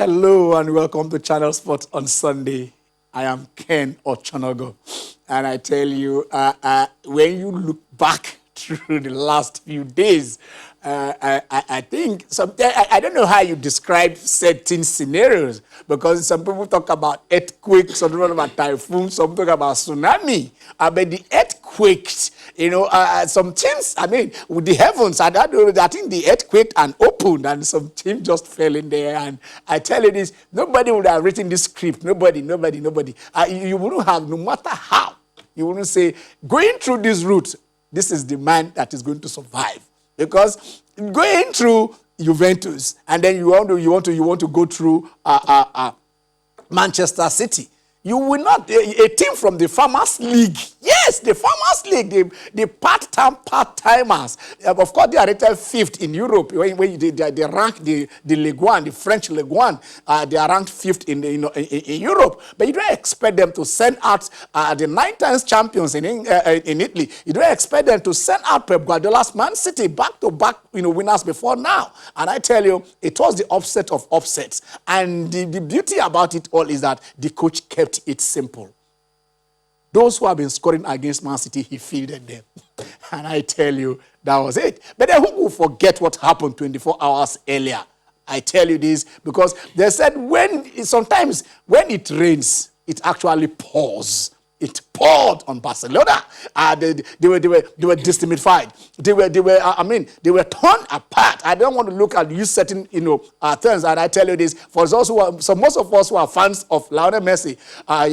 Hello and welcome to Channel Sport on Sunday. I am Ken Ochonogo, and I tell you, when you look back through the last few days, I think I don't know how you describe certain scenarios, because some people talk about earthquakes, some people talk about typhoons, some talk about tsunami. But the earthquakes, some teams, with the heavens, I think the earthquake and opened, and some team just fell in there. And I tell you this, nobody would have written this script. Nobody. You wouldn't have, no matter how, you wouldn't say, going through this route, this is the man that is going to survive. Because going through Juventus, and then you want to go through Manchester City, you will not, a team from the Farmers League. Yes, the Farmers League, the part-timers. Of course, they are rated fifth in Europe. When they rank the Ligue 1, the French Ligue 1, they are ranked fifth in Europe. But you don't expect them to send out the 9 times champions in Italy. You don't expect them to send out Pep Guardiola's Man City back-to-back winners before now. And I tell you, it was the upset of upsets. And the beauty about it all is that the coach kept it simple. Those who have been scoring against Man City, he fielded them. And I tell you, that was it. But then who will forget what happened 24 hours earlier? I tell you this because they said sometimes when it rains, it actually pours. It poured on Barcelona. They were destimified. They were torn apart. I don't want to look at you certain terms, and I tell you this: for those most of us who are fans of Lionel Messi,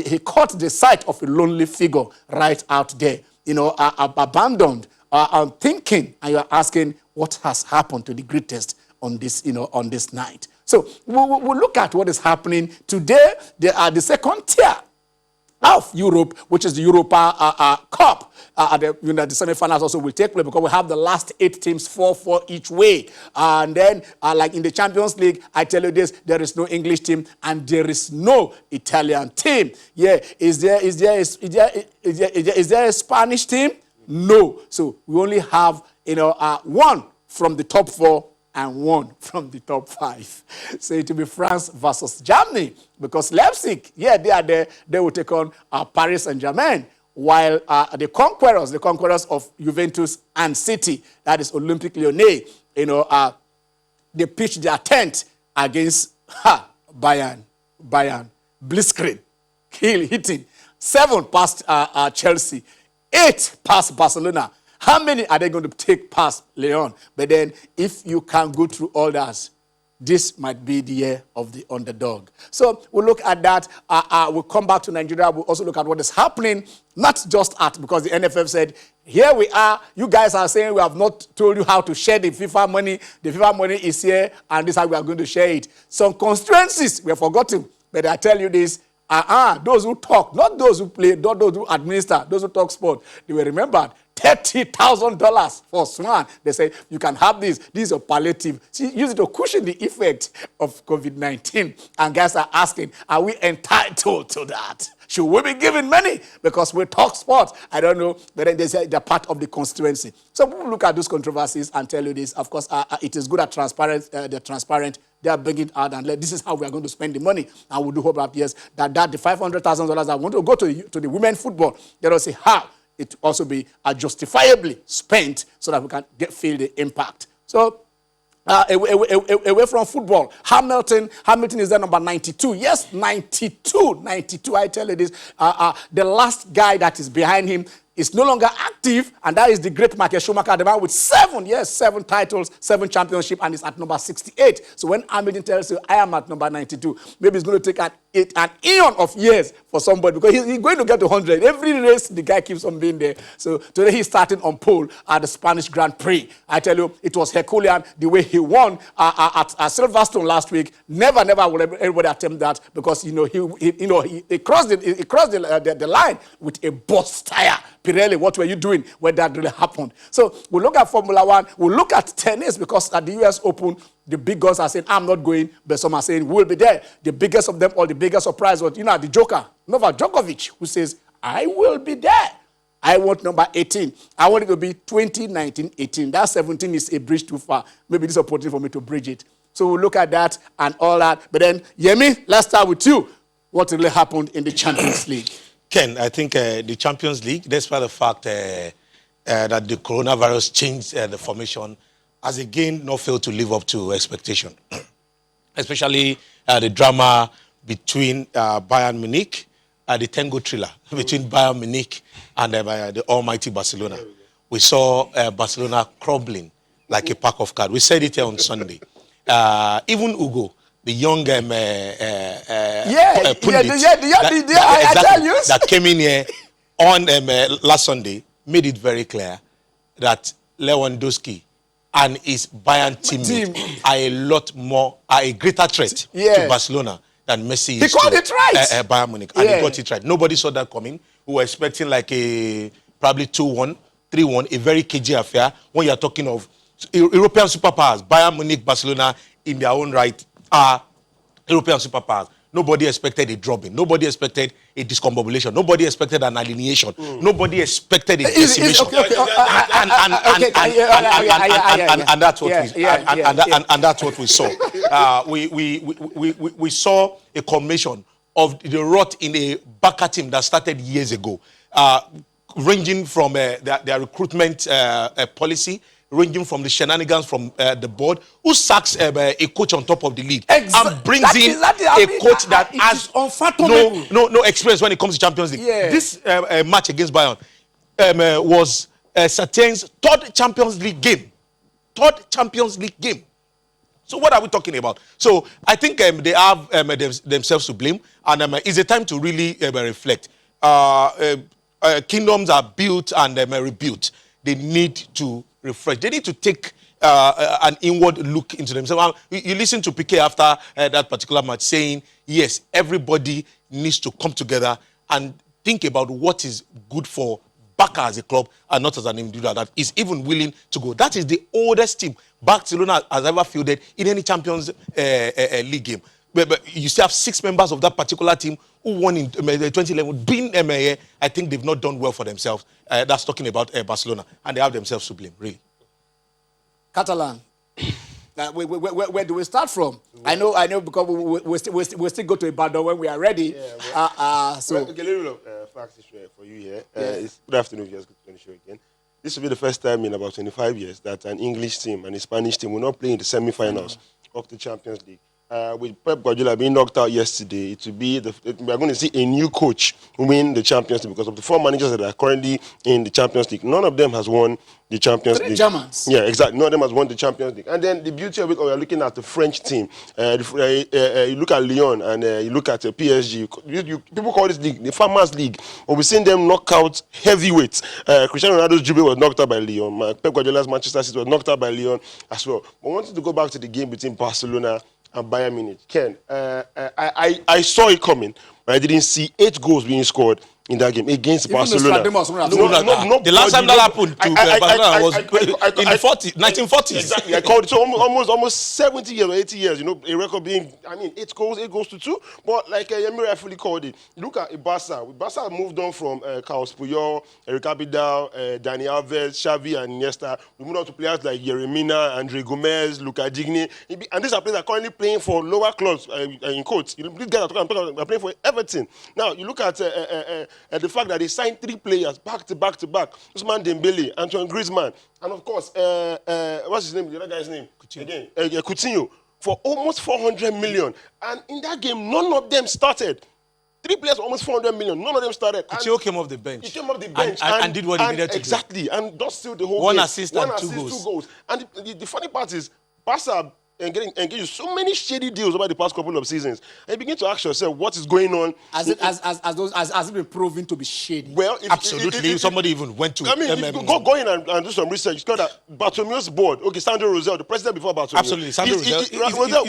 he caught the sight of a lonely figure right out there, abandoned, thinking, and you're asking what has happened to the greatest on this night. So we'll look at what is happening today. They are the second tier of Europe, which is the Europa Cup. The semi-finals also will take place because we have the last 8 teams, 4 each way. And then, like in the Champions League, I tell you this: there is no English team and there is no Italian team. Yeah, is there a Spanish team? No. So we only have one from the top 4. And one from the top 5. So it will be France versus Germany, because Leipzig, they are there. They will take on Paris Saint-Germain, while the conquerors of Juventus and City, that is Olympique Lyonnais, they pitch their tent against Bayern, blitzkrieg, hitting 7 past Chelsea, 8 past Barcelona. How many are they going to take past Lyon? But then, if you can go through all that, this might be the year of the underdog. So we'll look at that. We'll come back to Nigeria. We'll also look at what is happening, not just because the NFF said, here we are. You guys are saying we have not told you how to share the FIFA money. The FIFA money is here, and this is how we are going to share it. Some constituencies we have forgotten, but I tell you this, those who talk, not those who play, not those who administer, those who talk sport, they were remembered. $30,000 for Swan. They say, you can have this. This is a palliative. See, use it to cushion the effect of COVID-19. And guys are asking, are we entitled to that? Should we be given money? Because we talk sports. I don't know. But then they say they're part of the constituency. So we'll look at those controversies and tell you this. Of course, it is good at transparent. They're transparent. They are bringing out and this is how we are going to spend the money. And we do hope that, yes, that the $500,000 I want to go to the women's football, they don't say how. It also be justifiably spent so that we can feel the impact. So, away from football, Hamilton is there number 92. Yes, 92. I tell you this. The last guy that is behind him is no longer active, and that is the great Michael Schumacher, the man with 7 titles, 7 championships, and is at number 68. So when Hamilton tells you, I am at number 92, maybe it's going to take an eon of years for somebody, because he's going to get to 100. Every race, the guy keeps on being there. So today he's starting on pole at the Spanish Grand Prix. I tell you, it was Herculean, the way he won at Silverstone last week. Never will everybody attempt that, because he crossed the line with a burst tire. Pirelli, what were you doing when that really happened? So we'll look at Formula 1. We'll look at tennis, because at the US Open, the big guns are saying, I'm not going, but some are saying, we'll be there. The biggest of them, or the biggest surprise was, the Joker, Novak Djokovic, who says, I will be there. I want number 18. I want it to be 2019-18. That 17 is a bridge too far. Maybe this is an opportunity for me to bridge it. So we'll look at that and all that. But then, Yemi, let's start with you. What really happened in the Champions League? Ken, I think the Champions League, despite the fact that the coronavirus changed the formation, has again not failed to live up to expectation. Especially the drama between Bayern Munich, the tango thriller between Bayern Munich and the almighty Barcelona. We saw Barcelona crumbling like a pack of cards. We said it here on Sunday. Even Ugo, the young pundit, I tell you, that came in here on last Sunday, made it very clear that Lewandowski and his Bayern team are a greater threat to Barcelona than Messi is. He called it right. Bayern Munich, and he got it right. Nobody saw that coming. We were expecting like a probably 2-1, 3-1, a very cagey affair. When you are talking of European superpowers, Bayern Munich, Barcelona, in their own right, are European superpowers. Nobody expected a drubbing. Nobody expected a discombobulation. Nobody expected an alienation. Nobody expected a decimation. And that's what we saw. We saw a combination of the rot in a Barca team that started years ago, ranging from their recruitment policy, ranging from the shenanigans from the board, who sacks a coach on top of the league and brings in a coach that has no experience when it comes to Champions League. This match against Bayern was Settien's third Champions League game. So what are we talking about? So I think they have themselves to blame, and it's a time to really reflect. Kingdoms are built and rebuilt. They need to refresh. They need to take an inward look into themselves. You listen to Piqué after that particular match saying, yes, everybody needs to come together and think about what is good for Barca as a club and not as an individual that is even willing to go. That is the oldest team Barcelona has ever fielded in any Champions League game. But you still have 6 members of that particular team who won in 2011. Being I think they've not done well for themselves. That's talking about Barcelona. And they have themselves to blame, really. Catalan. Where do we start from? I know, because we still go to Ibadan when we are ready. So a little facts for you here. Good afternoon, viewers. Good to show again. This will be the first time in about 25 years that an English team and a Spanish team will not play in the semi-finals of the Champions League. With Pep Guardiola being knocked out yesterday, we are going to see a new coach win the Champions League because of the 4 managers that are currently in the Champions League. None of them has won the Champions League. Germans. Yeah, exactly. None of them has won the Champions League. And then the beauty of it, we are looking at the French team. You look at Lyon and you look at PSG. People call this league the Farmers League. But we've seen them knock out heavyweights. Cristiano Ronaldo's Juve was knocked out by Lyon. Pep Guardiola's Manchester City was knocked out by Lyon as well. But I wanted to go back to the game between Barcelona and Bayern Munich. Ken, I saw it coming, but I didn't see 8 goals being scored in that game against Barcelona. The last time that happened to Barcelona was in the 1940s. Exactly. I called it. So almost 70 years or 80 years, a record being, 8 goals to 2. But like Yemi rightfully called it, look at Barca. Barca moved on from Carlos Puyol, Eric Abidal, Dani Alves, Xavi, and Iniesta. We moved on to players like Yeremina, Andre Gomez, Luka Digny. And these are players that are currently playing for lower clubs, in quotes. These guys are playing for Everton. Now, you look at the fact that they signed 3 players back to back. Ousmane Dembele, Antoine Griezmann, and of course, what's his name? The other guy's name? Coutinho. For almost 400 million. And in that game, none of them started. 3 players for almost 400 million. None of them started. Coutinho came off the bench. He came off the bench. And did what he needed to do. Exactly. And just still the whole One game. assist and 2 goals. And the funny part is, Barca engaged so many shady deals over the past couple of seasons. And you begin to ask yourself, what is going on? Has it been proven to be shady? Well, absolutely. Somebody even went to... Go in and do some research. It's called that Bartomeu's board. Okay, Sandro Rosell, the president before Bartomeu. Absolutely. Sandro Rosell.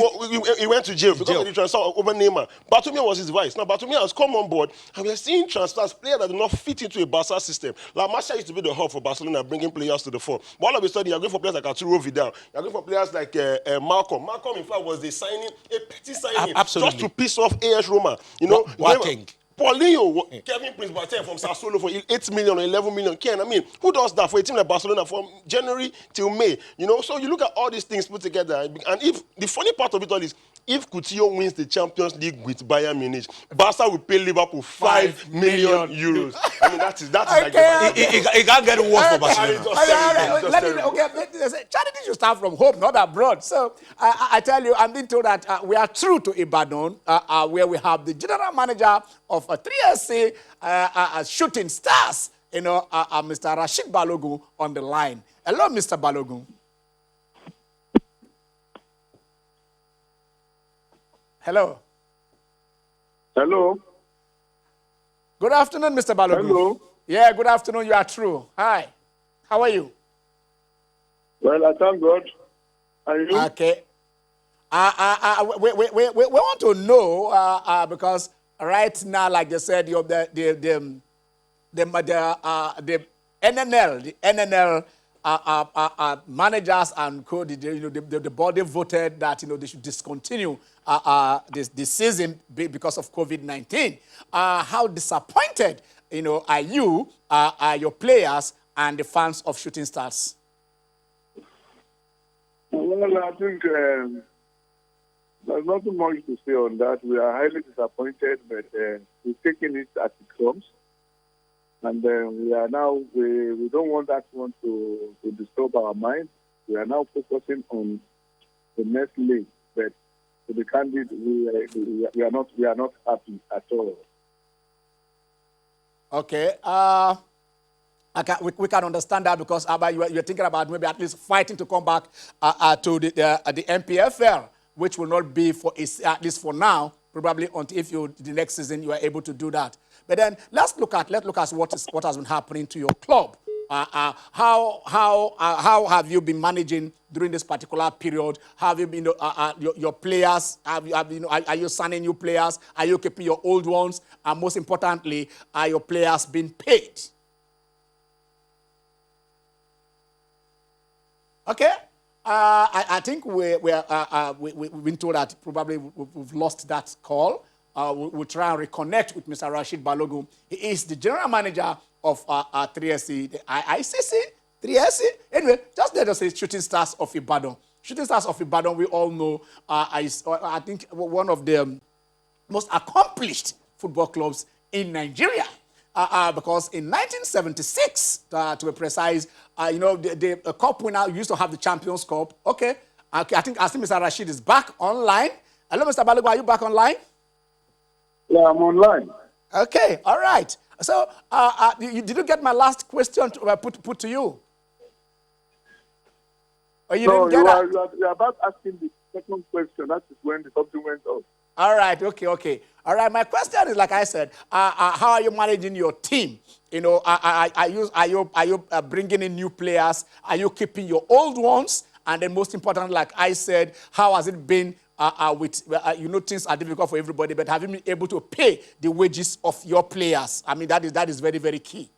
He went to jail because of the transfer over Neymar. Bartomeu was his vice. Now, Bartomeu has come on board, and we are seeing transfers, players that do not fit into a Barca system. La Masia used to be the hub for Barcelona, bringing players to the fore. But all of a sudden, you're going for players like Arturo Vidal. You're going for players like Malcolm, in fact, was they signing a petty signing just to piss off AS Roma. Paulinho, Kevin Prince Boateng from Sassuolo for 8 million or 11 million. Ken, I mean, who does that for a team like Barcelona from January till May? You know, so you look at all these things put together, and if the funny part of it all is, if Coutinho wins the Champions League with Bayern Munich, Barca will pay Liverpool 5 million euros. I mean, that is like it can't get worse for Barcelona. Charity should start from home, not abroad. So I tell you, I'm being told that we are true to Ibadan, where we have the general manager of 3SC Shooting Stars, Mr. Rashid Balogun on the line. Hello, Mr. Balogun. Hello. Hello. Good afternoon, Mr. Balogun. Hello. Yeah, good afternoon. You are true. Hi. How are you? Well, I thank God. And you? Okay. We want to know because right now, like they said, you have the NNL managers and the body voted that they should discontinue this season because of COVID-19. How disappointed are you, your players, and the fans of Shooting Stars? Well, I think there's nothing much to say on that. We are highly disappointed, but we're taking it as it comes. And we are now, we don't want that one to disturb our mind. We are now focusing on the next league. But to be candid, we are not happy at all. Okay. We can understand that because you're thinking about maybe at least fighting to come back to the MPFL, which will not be for at least for now, probably until the next season you are able to do that. But then let's look at what has been happening to your club. How have you been managing during this particular period? Have you been your players? Are you signing new players? Are you keeping your old ones? And most importantly, are your players being paid? Okay. I think we've been told that probably we've lost that call. We'll try and reconnect with Mr. Rashid Balogun. He is the general manager of 3SC, the ICC, 3SC. Anyway, just let us say Shooting Stars of Ibadan. Shooting Stars of Ibadan, we all know, I think one of the most accomplished football clubs in Nigeria. Because in 1976, to be precise, the cup winner used to have the Champions Cup. Okay. I think Mr. Rashid is back online. Hello, Mr. Balogun, are you back online? Yeah, I'm online. Okay, all right. So, did you get my last question put to you? Or you didn't get that? You are about asking the second question. That is when the something went off. All right, okay. All right, my question is, like I said, how are you managing your team? Are you bringing in new players? Are you keeping your old ones? And then most important, like I said, how has it been things are difficult for everybody, but have you been able to pay the wages of your players? I mean, that is very, very key.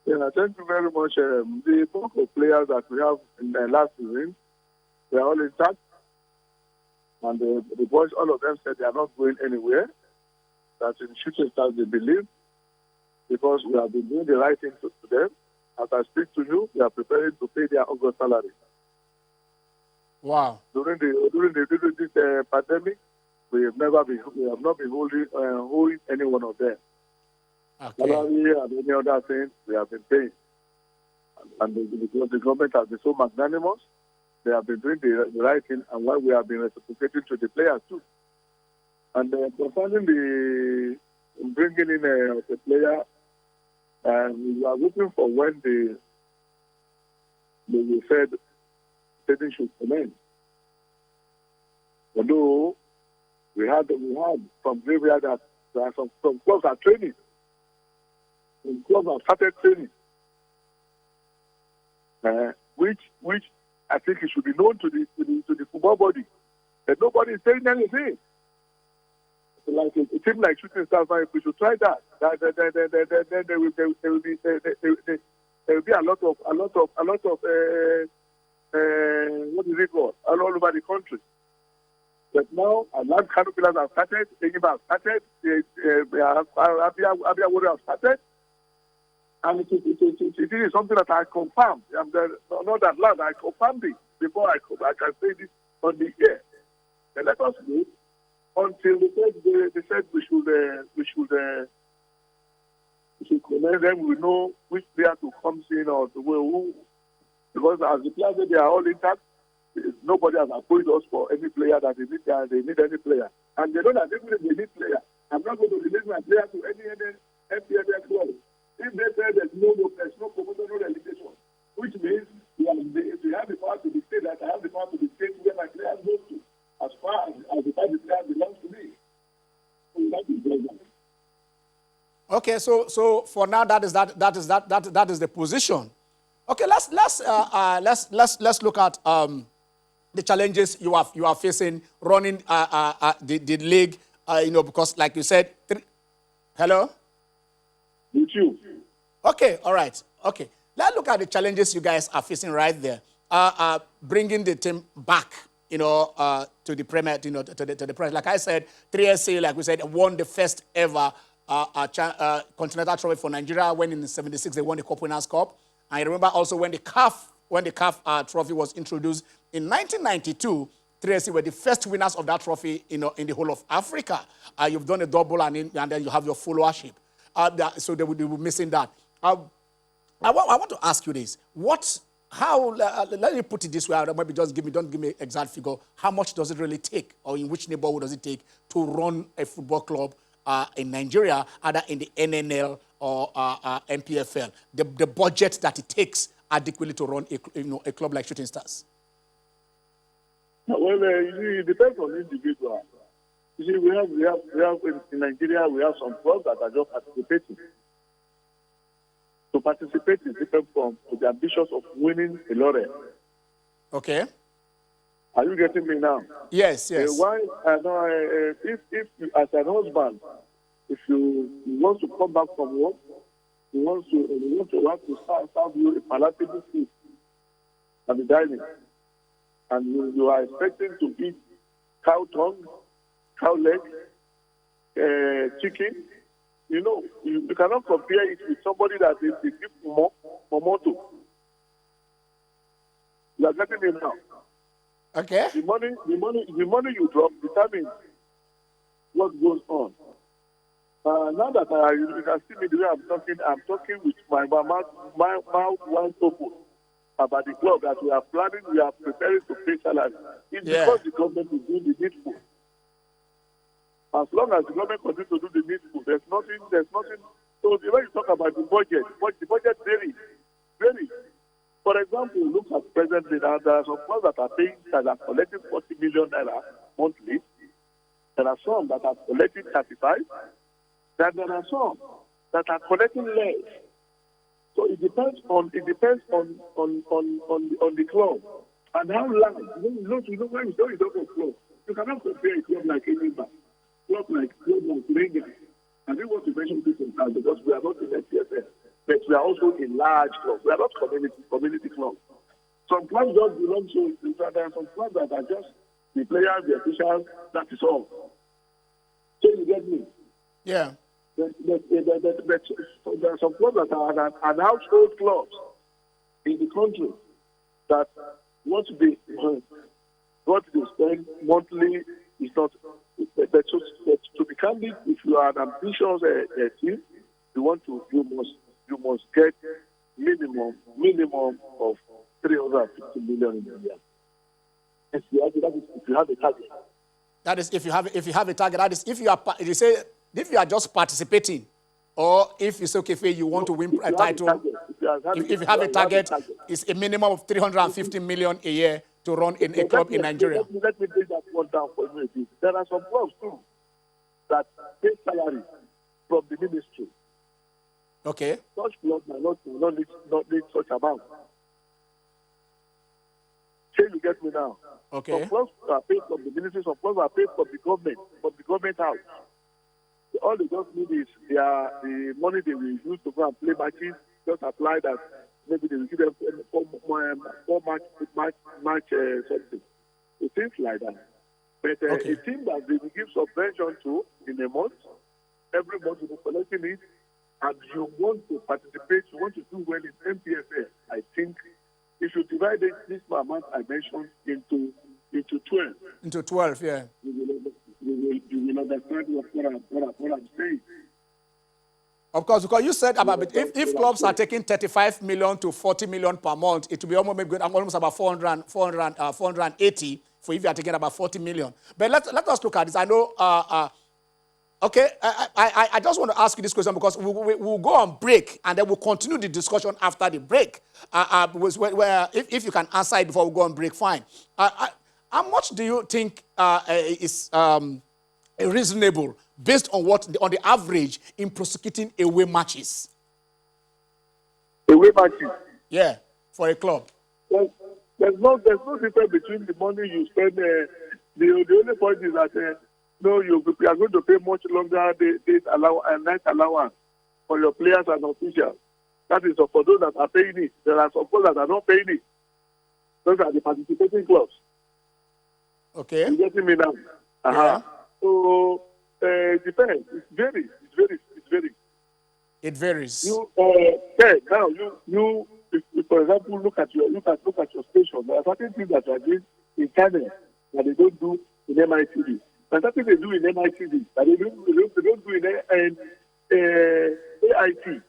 Yeah, thank you very much. The bulk of players that we have in the last season, they are all intact. And the boys, all of them said they are not going anywhere. That in Shooting Stars they believe, because we have been doing the right thing to them. As I speak to you, we are preparing to pay their August salary. Wow. During this pandemic, we have not been holding any one of them. Okay. Salary and any other things we have been paying. And because the government has been so magnanimous, they have been doing the right thing, and while we have been reciprocating to the players too. And concerning the bringing in a player, we are looking for when the said setting should commence. Although we had from graveyard that there are some clubs are training. Some clubs have started training, which I think it should be known to the football body that nobody is saying anything. Like a team like Shooting Stars, if we should try that, then there will be a lot of what is it called all over the country. But now, a lot of Caterpillars have started, Enyimba have started, Abia Warrior have started, and it is something that I confirmed. Not that loud, I confirmed it before I can say this on the air. And let us wait until they said we should connect them. We know which player to come in or to who, because as the players they are all intact. Nobody has approached us for any player that they need any player. And they know that even if they need player, I'm not going to release my player to any MPFL club. If they say there's no promotion, no relegation, which means they have the power to dictate that I have the power to dictate where my player goes to, as far as the player belongs to me. So that is relevant. Okay, so for now that is the position. Okay, let's look at the challenges you are facing running the league. Because like you said, hello. With you. Okay, all right. Okay, let's look at the challenges you guys are facing right there. Bringing the team back, to the Premier, to the Premier. Like I said, 3SC, like we said, won the first ever continental trophy for Nigeria when in '76 they won the Cup Winners' Cup. I remember also when the CAF trophy was introduced in 1992, 3SC were the first winners of that trophy, in the whole of Africa. You've done a double and then you have your followership. So they will be missing that. I want to ask you this: let me put it this way. Maybe don't give me exact figure. How much does it really take, or in which neighborhood does it take to run a football club in Nigeria, either in the NNL or MPFL? The budget that it takes adequately to run a club like Shooting Stars. Well, it depends on the individual. You see, we have in Nigeria, we have some clubs that are just participating. To participate is different from the ambitions of winning a laurel. Okay. Are you getting me now? Yes. If you, as an husband, if you want to come back from work, you want to serve you a palatable food at the dining, and you are expecting to eat cow tongue, cow leg, chicken. You cannot compare it with somebody that is the gift for moto. You are getting me now. Okay. The money you drop determines what goes on. Now that you can see me the way I'm talking with my mouth wide open about the club that we are planning, we are preparing to pay salary. It's because the government is doing the needful. As long as the government continues to do the needful, there's nothing. So when you talk about the budget varies. For example, look at presently now, there are some clubs that are collecting 40 million naira monthly. There are some that are collecting 35. Then there are some that are collecting less. So it depends on the club and how large. When you talk of club, you cannot compare a club like Enyimba, club like Rangers. I didn't want to mention this in time because we are not in MPFL, but we are also a large club. We are not community club. Some clubs just belong to. There are some clubs that are just the players, the officials. That is all. So you get me? Yeah. There are some clubs that are an household clubs in the country that what they spend monthly is not. But to be candid, if you are an ambitious team, you must get minimum of 350 million in a year. If you have a target. That is if you have a target. That is if you are just participating, or if it's okay for you want to win a title. If you have a target, it's a minimum of 350 million a year to run in a club in Nigeria. Let me break that one down for you. There are some clubs too that pay salary from the ministry. Okay. Such clubs might not need such amount. Say you get me now. Okay. Some clubs are paid from the ministry, some clubs are paid from the government house. All they just need is the money they will use to go and play matches. Just apply that. Maybe they will give them four match something. So things like that. But Okay. a team that they will give subvention to in a month, every month you will be collecting it, and you want to participate, you want to do well in MPFS, I think you should divide this amount I mentioned into 12. Into 12, yeah. You will understand what I'm saying. Of course, because you said about if clubs are taking 35 million to 40 million per month, it will be almost about 480 for if you are taking about 40 million. But let us look at this. I know, okay, I just want to ask you this question because we'll go on break and then we'll continue the discussion after the break. If you can answer it before we go on break, fine. How much do you think is reasonable based on on the average in prosecuting away matches? Away matches. Yeah, for a club. There's no difference between the money you spend. The only point is that you are going to pay much longer night allowance for your players and officials. That is for those that are paying it. There are some people that are not paying it. Those are the participating clubs. Okay. You getting me now? Yeah. So it depends. It varies. It varies. If, for example, look at your station. There are certain things that are doing in China that they don't do in MITV. There are certain they do in MITV that they don't do in AIT.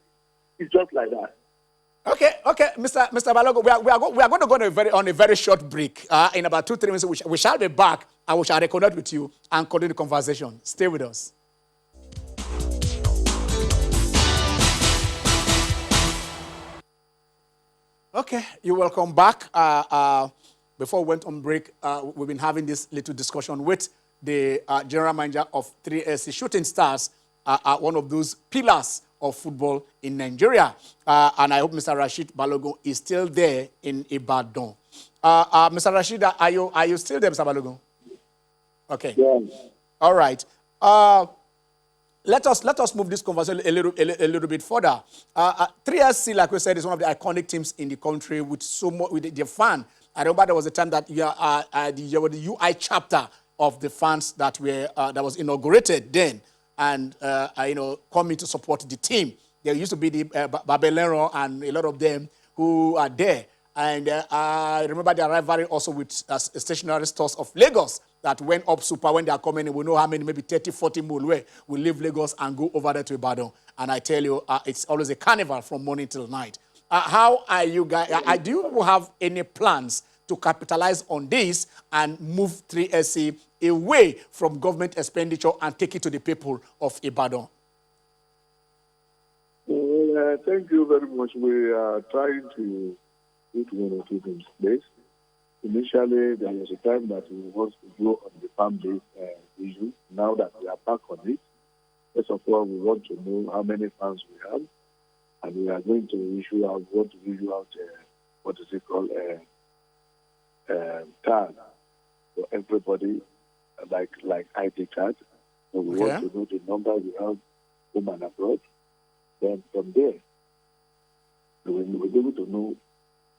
It's just like that. Okay, Mr. Balogo, we are going to go on a very short break. In about 2-3 minutes, we shall be back and we shall reconnect with you and continue the conversation. Stay with us. Okay, you're welcome back. Before we went on break, we've been having this little discussion with the general manager of 3SC Shooting Stars, one of those pillars of football in Nigeria. And I hope Mr. Rashid Balogun is still there in Ibadan. Mr. Rashid, are you still there, Mr. Balogun? Okay. Yeah. All right. Let us move this conversation a little bit further. 3SC, like we said, is one of the iconic teams in the country with so much with the fan. I remember there was a time that you were the UI chapter of the fans that was inaugurated then, and coming to support the team. There used to be the Babelero and a lot of them who are there. And I remember the rivalry also with stationary stores of Lagos that went up super when they are coming in. We know how many, maybe 30, 40 Mulwe will leave Lagos and go over there to Ibadan. And I tell you, it's always a carnival from morning till night. How are you guys? Do you have any plans to capitalize on this and move 3SC away from government expenditure and take it to the people of Ibadan? Well, thank you very much. We are trying to put one or two things in place. Initially, there was a time that we wanted to go on the farm-based issue. Now that we are back on it, first of all, we want to know how many farms we have, and we are going to issue out what is it called, tag for everybody, like ID card. So we want to know the number we have home and abroad. Then from there, we will be able to know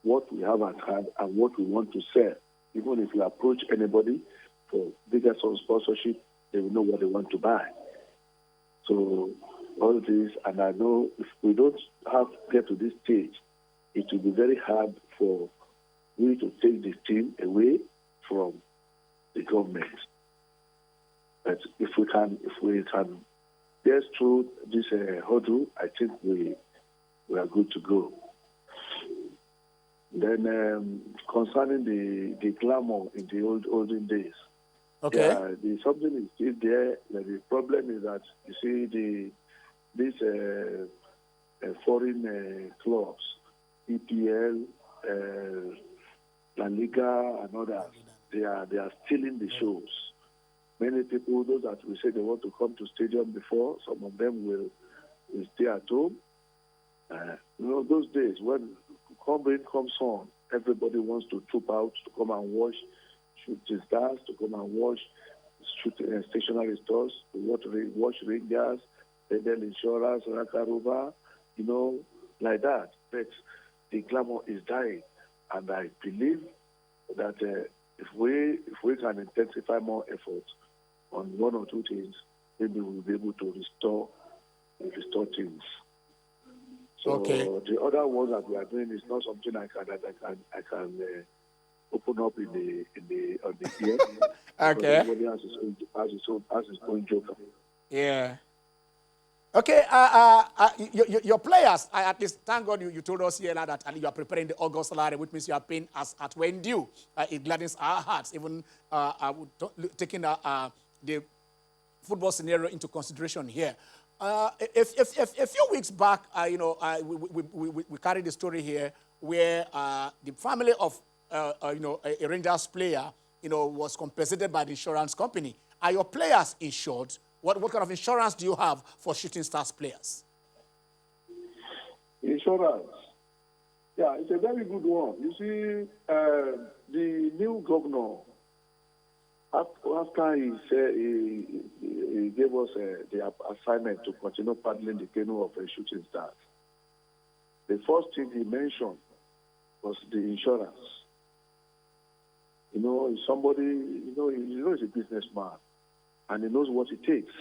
what we have at hand and what we want to sell. Even if you approach anybody for bigger sponsorship, they will know what they want to buy. So all this, and I know if we don't get to this stage, it will be very hard for we to take this team away from the government. But if we can get through this hurdle, I think we are good to go. Then concerning the glamour in the olden days, something is still there. The problem is that you see these foreign clubs, EPL, La Liga, and others, they are stealing the shows. Many people, those that we say they want to come to stadium before, some of them will stay at home. Those days when rain comes on, everybody wants to troop out to come and watch Shooting Stars, to come and watch stationary stores, to watch Rangers, Federal Insurance, Rakaruba, like that. But the glamour is dying, and I believe that if we can intensify more effort on one or two things, maybe we'll be able to restore things. So the other ones that we are doing is not something I can open up on the ear. Okay. Everybody has his own joker. Yeah. Okay, your players, at least, thank God you told us here now that and you are preparing the August salary, which means you are paying us at when due. It gladdens our hearts, even taking the football scenario into consideration here. A few weeks back, we carried the story here where the family of a Rangers player was compensated by the insurance company. Are your players insured? What kind of insurance do you have for Shooting Stars players? Insurance. Yeah, it's a very good one. You see, the new governor, after he gave us the assignment to continue paddling the canoe of Shooting Stars, the first thing he mentioned was the insurance. Somebody, he's a businessman, and he knows what it takes.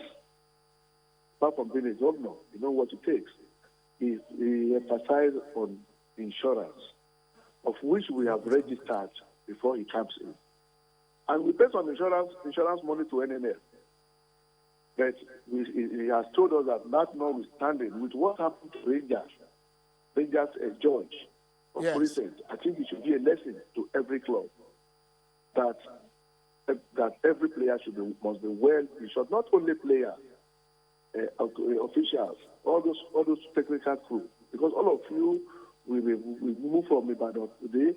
Apart from being a governor, he knows what it takes. He emphasized on insurance, of which we have registered before he comes in. And we pay some insurance money to NNL. But he has told us that notwithstanding, with what happened to Rangers George of Precinct, I think it should be a lesson to every club that every player must be well insured. Not only players, officials, all those technical crew, because all of you we move from Ibadan today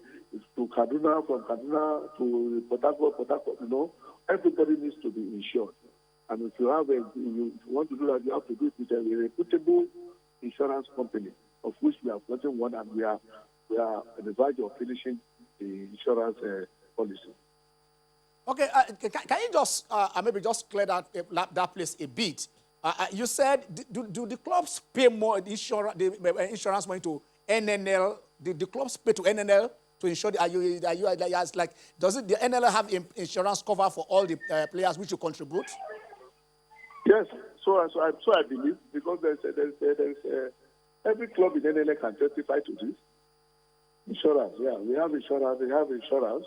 to Kaduna, from Kaduna to Port Harcourt, everybody needs to be insured. And if you want to do that, you have to do it with a reputable insurance company, of which we have gotten one, and we are at the verge of finishing the insurance policy. Okay, can you just maybe just clear that place a bit? You said, do the clubs pay more insurance money to NNL? Did the clubs pay to NNL to ensure does the NNL have insurance cover for all the players which you contribute? Yes, so I believe, because there's every club in NNL can testify to this. Insurance, yeah, we have insurance. They have insurance.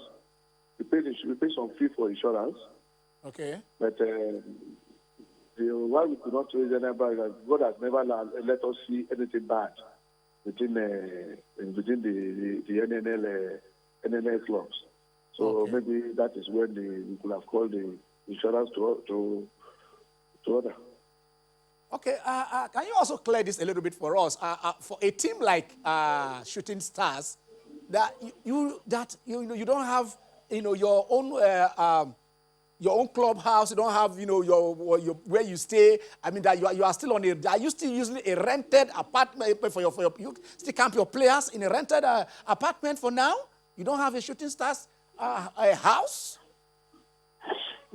We pay some fee for insurance. Okay. But why we could not raise any barrier, God has never let us see anything bad within the NNL clubs. So maybe that is when we could have called the insurance to order. Okay. Can you also clear this a little bit for us? For a team like Shooting Stars, that you don't have your own clubhouse, you don't have your where you stay. I mean that you are still on are you still using a rented apartment for your you still camp your players in a rented apartment for now? You don't have a Shooting Stars a house?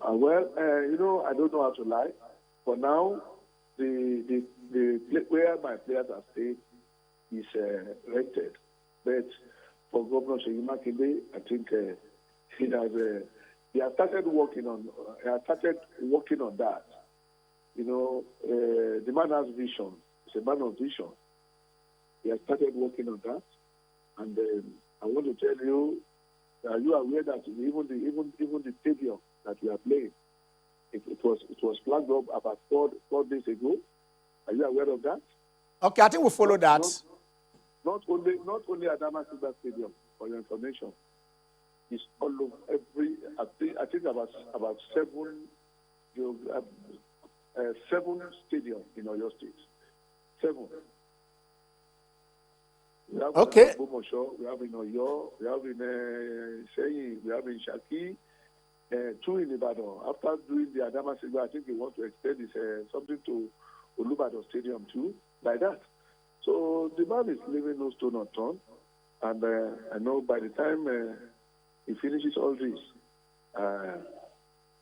Well, I don't know how to lie. For now, the where my players are staying is rented. But for Governor Seyi Makinde, I think he has started working on that. The man has vision. He's a man of vision. He has started working on that, and I want to tell you, are you aware that even the stadium that we are playing, it was flagged up about four days ago. Are you aware of that? Okay, I think we'll follow that. Not only Adama Simba Stadium, for your information, it's all over every. I think about seven stadiums in Oyo State. 7. We have in Bomosho, we have in Oyo, we have in Seyi, we have in Shaki, 2 in Ibadan. After doing the Adama Simba, I think we want to extend this something to Olubadan Stadium too, like that. So the man is leaving no stone unturned, and I know by the time he finishes all this,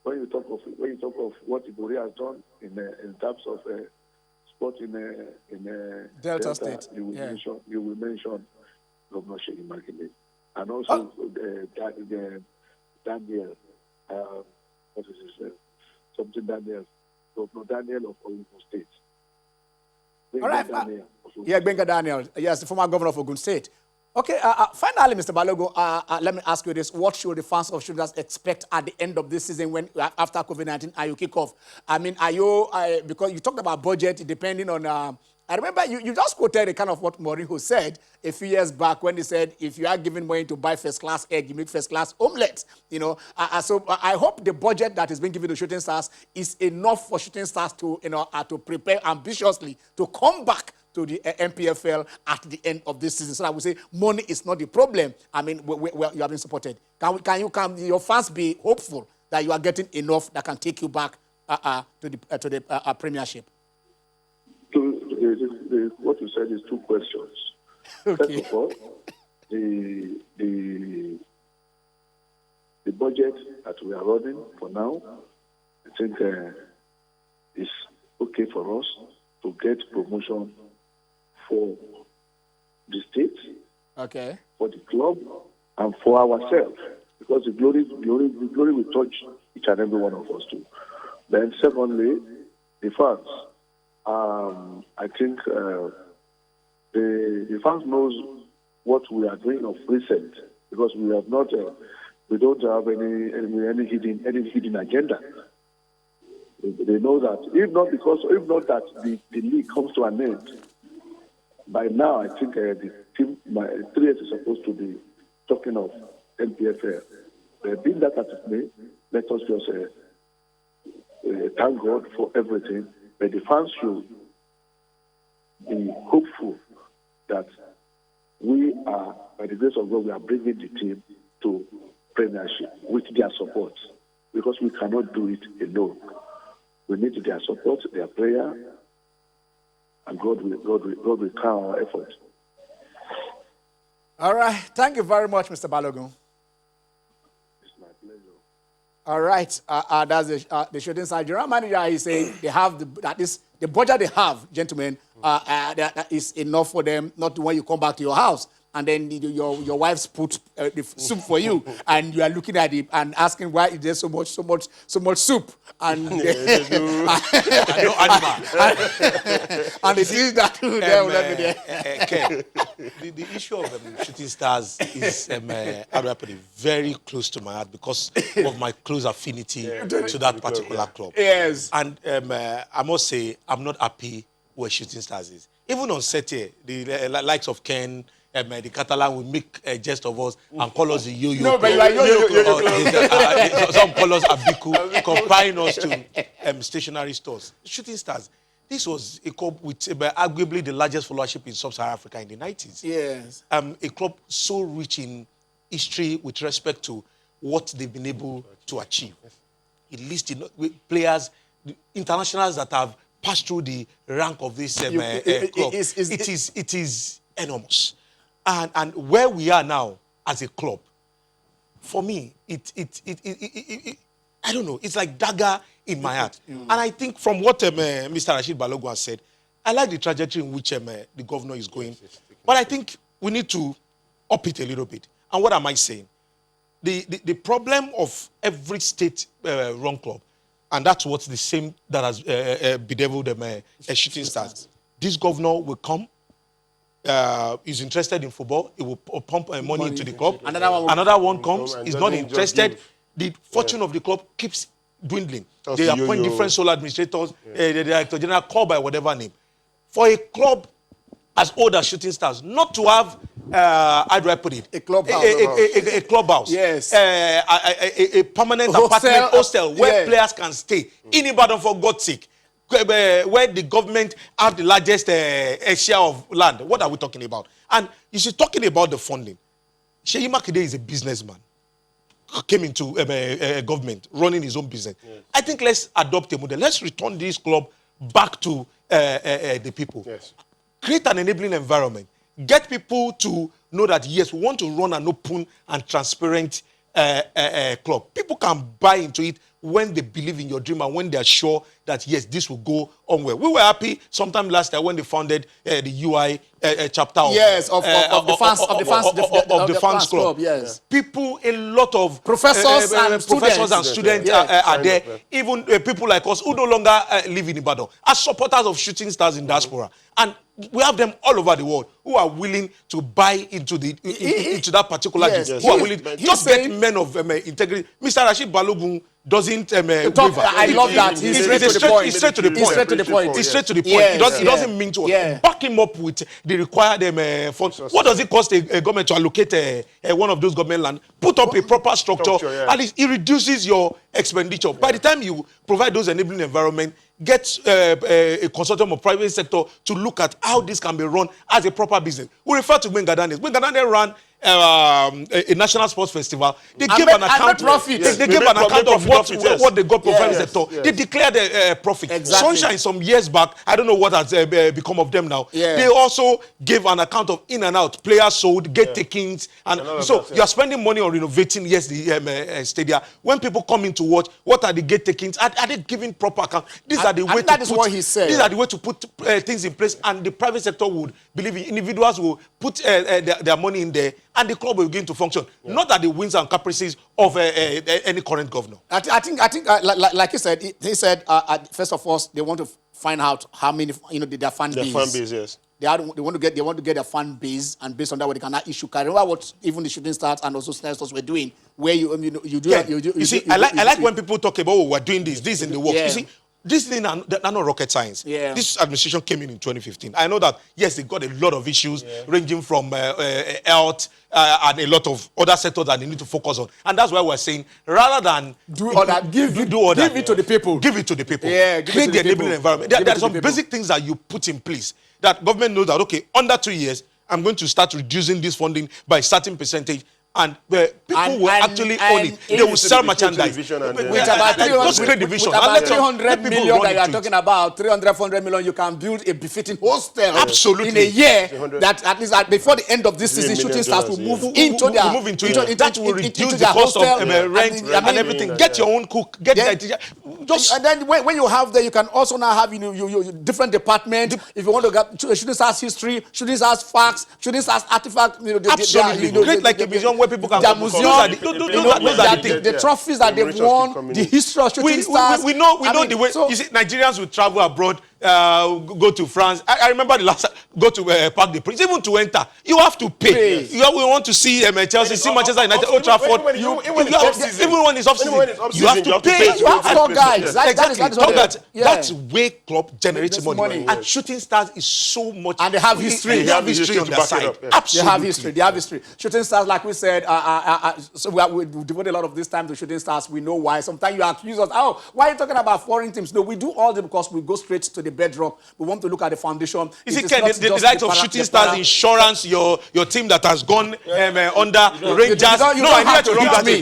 when you talk of what Ibori has done in terms of sport in Delta State, you will mention Governor Seyi Makinde, and also Daniel, what is his name? Something Daniel, Governor Daniel of Ogun State. All right. Daniel Benga Daniel. Yes, the former governor of Ogun State. Okay, finally, Mr. Balogun, let me ask you this. What should the fans of Shooting Stars expect at the end of this season when, after COVID-19, are you kick off? I mean, are you, because you talked about budget depending on, I remember you just quoted a kind of what Mourinho said a few years back when he said, if you are giving money to buy first-class egg, you make first-class omelette, you know. So I hope the budget that is being given to Shooting Stars is enough for Shooting Stars to, you know, to prepare ambitiously to come back to the MPFL at the end of this season. So I would say money is not the problem. I mean, you have been supported. Can your fans be hopeful that you are getting enough that can take you back to the Premiership? What you said is two questions. Okay. First of all, the budget that we are running for now, I think is okay for us to get promotion for the state, okay, for the club, and for ourselves, because the glory will touch each and every one of us too. Then, secondly, the fans. I think the fans knows what we are doing of recent, because we have not, we don't have any hidden agenda. They know that if not that the league comes to an end, by now I think the team, 3 years is supposed to be talking of MPFL. Being that as it may, let us just thank God for everything. But the fans should be hopeful that we are, by the grace of God, we are bringing the team to Premiership with their support, because we cannot do it alone. We need their support, their prayer, and God will count our effort. All right. Thank you very much, Mr. Balogun. It's my pleasure. All right. That's the Shooting Stars general manager. He's saying they have the budget they have, gentlemen, that is enough for them. Not when you come back to your house and then your wife's put the soup for you, and you are looking at it and asking why is there so much soup, and and the things that there will not be there. Ken, the issue of Shooting Stars is how do I put it, very close to my heart because of my close affinity to that particular club. Yes. And I must say, I'm not happy where Shooting Stars is. Even on set here, the likes of Ken, the Catalan will make a jest of us and call us the yo-yo. No, but you are yo-yo. Some call us Abiku, comparing us to stationary stores. Shooting Stars. This was a club with arguably the largest followership in sub-Saharan Africa in the 90s. Yes. A club so rich in history with respect to what they've been able to achieve. At least players, internationals that have passed through the rank of this club. It is enormous. And where we are now as a club, for me, I don't know, it's like dagger in my heart. And I think from what Mr. Rashid Balogun has said, I like the trajectory in which the governor is going. But I think we need to up it a little bit. And what am I saying? The problem of every state-run club, and that's what's the same that has bedeviled Shooting Stars. This governor will come, is interested in football, he will pump money into the club. Another one comes, is not interested. The fortune of the club keeps dwindling. They appoint different sole administrators, the director general, called by whatever name. For a club as old as Shooting Stars, not to have, how do I put it? A clubhouse. A clubhouse. Yes. A permanent apartment hostel where players can stay. In Ibadan, for God's sake. Where the government have the largest share of land. What are we talking about? And you see, talking about the funding, Seyi Makinde is a businessman. Came into government, running his own business. Yes. I think let's adopt a model. Let's return this club back to the people. Yes. Create an enabling environment. Get people to know that, yes, we want to run an open and transparent club. People can buy into it when they believe in your dream and when they are sure that that, yes, this will go on well. We were happy sometime last year when they founded the UI chapter of, of the fans club. Yes. People, a lot of professors and students are there. Even people like us who no longer live in Ibadan are supporters of shooting stars in diaspora. And we have them all over the world who are willing to buy into that particular yes. who are willing to just get men of integrity. Mr. Rashid Balogun doesn't I love that. He's straight to the point. He's straight to the point. He's straight to the point. He's straight to the point. Yes. He doesn't mean to back him up with the required funds. What does it cost a government to allocate one of those government land? Put up a proper structure. At least it reduces your expenditure. By the time you provide those enabling environment, get a consortium of private sector to look at how this can be run as a proper business. We refer to Gbengadane. Gbengadane ran a national sports festival. They gave an account. They gave an account of what they got for private sector. Yes. They declared a profit. Exactly. Sunshine some years back, I don't know what has become of them now. Yeah. They also gave an account of in and out, players sold, gate takings, and so you are spending money on renovating the stadium. When people come in to watch, what are the gate takings? Are they giving proper account? These are the way that is what he said. These are the way to put things in place, and the private sector would believe in. Individuals will put their money in there, and the club will begin to function. Not at the whims and caprices of any current governor. I think, like he said, he said, first of all, they want to find out how many, their fan base. Their fan base, yes. They want to get a fan base, and based on that, they cannot issue carry. Remember what even the shooting stars and also Stars were doing, where you do. I like when people talk about we're doing this in the works. Yeah. You see, this thing are not rocket science. Yeah. This administration came in 2015. I know that, yes, they got a lot of issues ranging from health and a lot of other sectors that they need to focus on. And that's why we're saying, rather than do all that, give it to the people. Give it to the people. Yeah, create the enabling environment. There are some basic things that you put in place that government knows that, okay, under 2 years, I'm going to start reducing this funding by a certain percentage. And people will actually own it. They will sell merchandise. With about 300 million that you are talking about, 300, 400 million, you can build a befitting hostel. Absolutely. In a year, that at least before the end of this season, shooting stars will move into their that will reduce the cost of rent and everything. Get your own cook. And then when you have there, you can also now have different departments. If you want to get shooting stars history, shooting stars facts, shooting stars artifacts. Absolutely. Great like a museum where people can come. The trophies that they've won, the history of shooting stars. We know the way. You see, Nigerians will travel abroad, go to France. I remember the last go to Parc des Princes. Even to enter, you have to pay. We want to see Chelsea, see Manchester United, Old Trafford. Even when it's off season, you have to pay. You have tour guides. That's way club generates money. And shooting stars is so much. And they have history. They have history on their side. Absolutely. They have history. Shooting stars, like we said, so we devote a lot of this time to shooting stars. We know why. Sometimes you accuse us, why are you talking about foreign teams? No, we do all this because we go straight to the bedrock. We want to look at the foundation. You see, Ken, the likes of shooting stars, insurance, your team that has gone under Rangers. You don't have to hit me.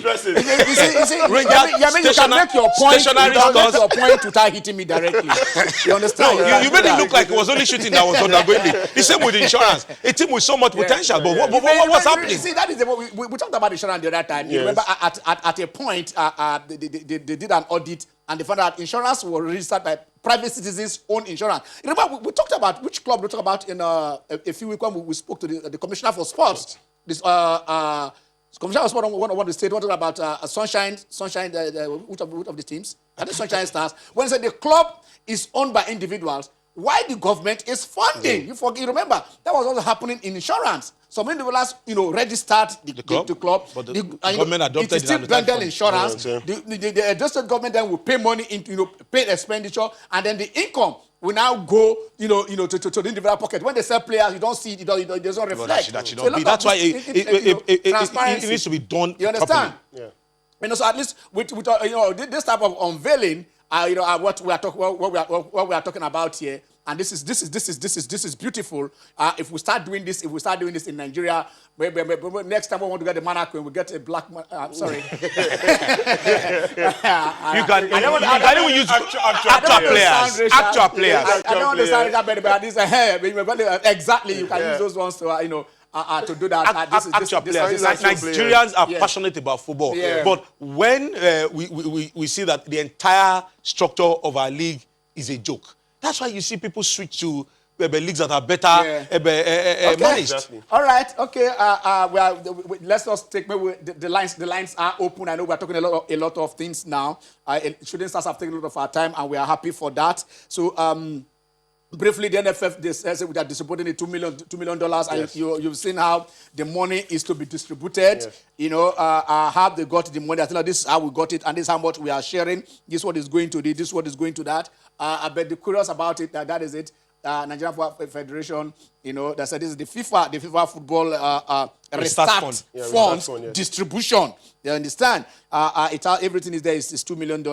You can make your point. You can make your point without hitting me directly. You understand? No, you made it look like it was only shooting that was undergoing it. The same with insurance. A team with so much potential, but what's happening? See, that is we talked about insurance the other time. You remember at a point they did an audit and they found out insurance was registered by private citizens' own insurance. Remember, we talked about which club we talked about in a few weeks when we spoke to the commissioner for sports. This commissioner for sports one of the state wanted about Sunshine. Which of the teams? I think Sunshine Stars. When he said the club is owned by individuals, why the government is funding? You remember that was also happening in insurance. Some individuals, registered the club. But the government adopted it. It's still blended insurance. The adjusted government then will pay money into, pay expenditure, and then the income will now go, to the individual pocket. When they sell players, you don't see it. It doesn't reflect. That should not be. That's why it needs to be done. You understand? Properly. Yeah. So at least with this type of unveiling, what we are talking about here. And this is beautiful. If we start doing this, in Nigeria, next time we want to get the monarch, we get a black man. Sorry. You can even use actual players. Actual players. I don't understand that, but this exactly. You can use those ones to to do that. Actual players. Nigerians are passionate about football, but when we see that the entire structure of our league is a joke. That's why you see people switch to leagues that are better managed. Exactly. All right. Okay. Let's just take maybe the lines. The lines are open. I know we're talking a lot of things now. Shooting stars have taken a lot of our time, and we are happy for that. So, briefly, the NFF they said we are distributing the $2 million, and you've seen how the money is to be distributed. Yes. You know, how they got the money. I tell you, this is how we got it, and this is how much we are sharing. This is what is going to this. This is what is going to that. But the curious about it, that is it. Nigerian Football Federation, you know, that said this is the FIFA football restart fund distribution. You understand? Everything is there. It's $2 million,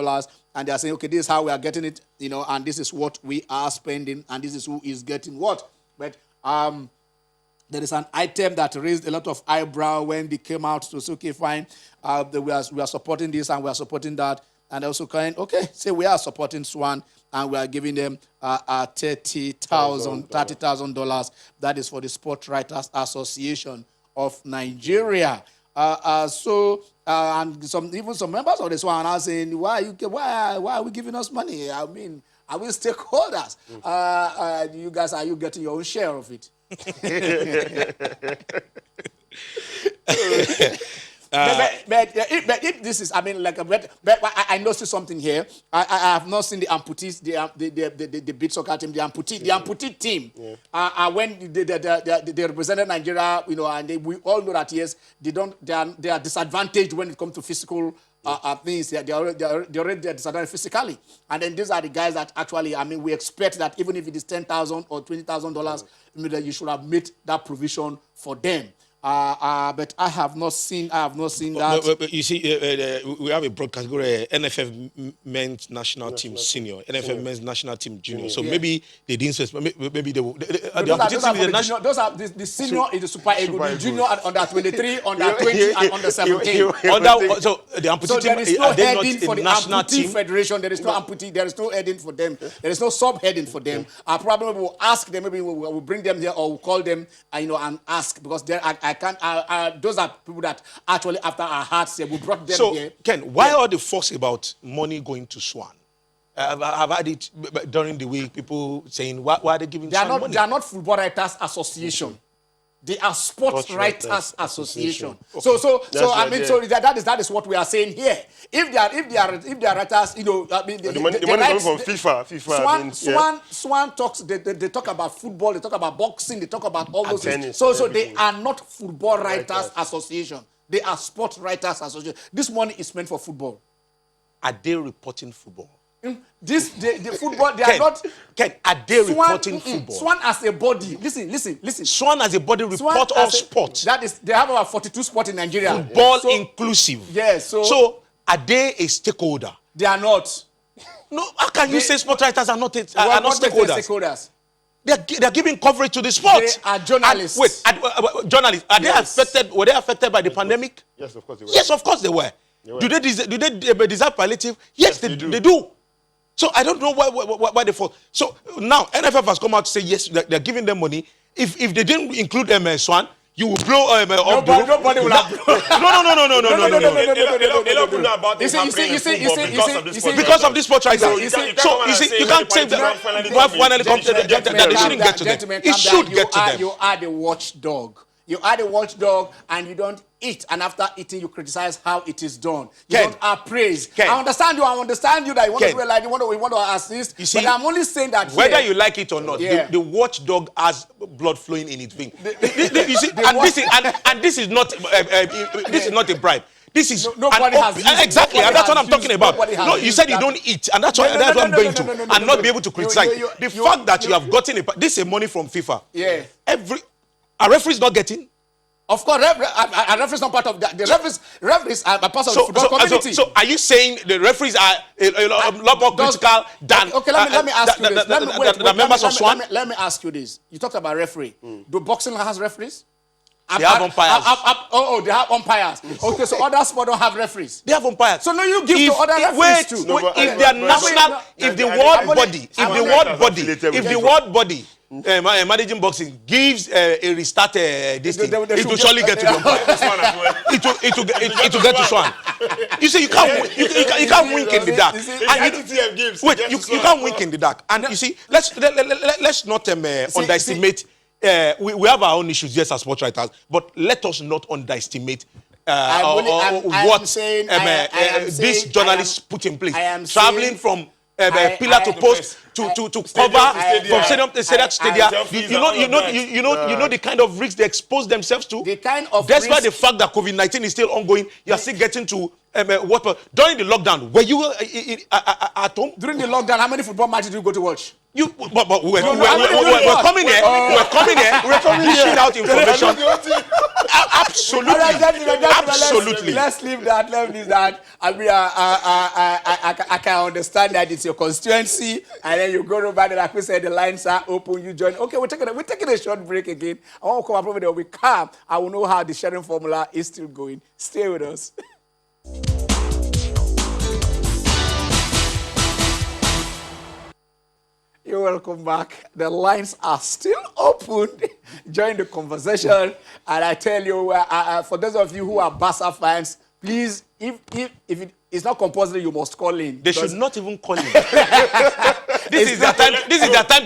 and they are saying, okay, this is how we are getting it, you know, and this is what we are spending, and this is who is getting what. But there is an item that raised a lot of eyebrow when they came out to say, okay, fine, we are supporting this and we are supporting that, and also kind, okay, say we are supporting Swan. And we are giving them $30,000. That is for the Sport Writers Association of Nigeria. And some members of this one are saying, why are we giving us money? I mean, are we stakeholders? You guys, are you getting your own share of it? But if this is, I mean, like, I noticed something here. I have not seen the amputees, the beach soccer team, the amputee team. Yeah. When they represented Nigeria, you know, and we all know that yes, they are disadvantaged when it comes to physical things. They're already disadvantaged physically, and then these are the guys that actually, I mean, we expect that even if it is $10,000 or $20,000, you should have made that provision for them. But I have not seen that. But you see, we have a broad category: NFF Men's National Team Senior, NFF Men's National Team Junior. So maybe they didn't. Maybe they. Those are the senior is the Super Eagles, the junior under 23, under 20, and under 17. So the amputee team, there is no heading for the national amputee team federation. There is no amputee. There is no heading for them. There is no sub-heading for them. I probably will ask them. Maybe we'll bring them here or we'll call them, you know, and ask, because I can't. Those are people that actually, after our hearts, we brought them here. So, Ken, why all the fuss about money going to Swan? I've had it during the week. People saying, why are they giving Swan money? They are not Football Writers Association. They are Sports Writers Association. So that is what we are saying here. If they are writers, you know, I mean, the money coming from FIFA. Swan talks. They talk about football. They talk about boxing. They talk about all those things. Tennis, So they are not Football Writers Association. They are Sports Writers Association. This money is meant for football. Are they reporting football? The football, they are not. Ken, are they reporting football? Swan as a body. Listen. Swan as a body report all sports. That is, they have about 42 sports in Nigeria. Football inclusive. Yes. So are they a stakeholder? They are not. No, how can you say sports writers are not stakeholders? They are giving coverage to the sport. They are journalists. Journalists. Are they affected? Were they affected by the pandemic? Yes, of course they were. Yes, of course they were. Do they deserve palliative? Yes, they do. So I don't know why they fall. So now NFF has come out to say yes, they're giving them money. If they didn't include Swan, you will blow up the roof. Nobody will have no. Because of this sport right now. So you see, you can't say that finally come to them. They shouldn't get to them. It should get to them. You are the watchdog. You are the watchdog, and you don't eat. And after eating, you criticize how it is done. You don't appraise. I understand you that you want to like, you want to assist. You see, but I'm only saying that whether you like it or not, the watchdog has blood flowing in its vein. You see, and this is not a bribe. This is exactly, and that's what I'm talking about. No, you said you don't eat, and that's what I'm going to, and not be able to criticize. The fact that you have gotten this is money from FIFA. Yeah. A referee's not getting? Of course, a referee's not part of that. The referees are a part of the football community. So are you saying the referees are a lot more critical than let me ask you this. The members of Swan? Let me ask you this. You talked about referee. Do boxing has referees? They have umpires. They have umpires. Okay, so other sports don't have referees. They have umpires. So no, you give to other referees too. If they are national, if the world body, managing boxing gives a restart this thing, it will surely get to the umpire. It will get to Swan. You see, you can't wink in the dark. You can't wink in the dark. And you see, let's not underestimate. We have our own issues, yes, as sports writers, but let us not underestimate what these journalists put in place. Traveling from pillar to post to cover from stadium to stadium. You know the kind of risks they expose themselves to. The kind of despite the fact that COVID-19 is still ongoing, you are still getting to what during the lockdown. Were you at home during the lockdown? How many football matches do you go to watch? We're coming here. Dishing out information. Absolutely. Let's leave that. I mean, I can understand that it's your constituency, and then you go over there. Like we said, the lines are open. You join. Okay, we're taking a short break again. I want to come up with it. We come. I will know how the sharing formula is still going. Stay with us. You're welcome back. The lines are still open. Join the conversation. And I tell you, for those of you who are Barca fans, please, if it's not compulsory, you must call in. They should not even call in. This is their time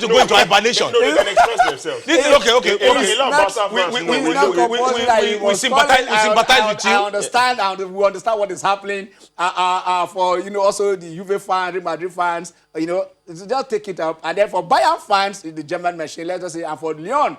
to go into hibernation. No, they can express themselves. This is okay. We sympathize with you. I understand, and we understand what is happening. For also the Juve fans, Real Madrid fans, just take it up. And then for Bayern fans, the German machine, let's just say, and for Lyon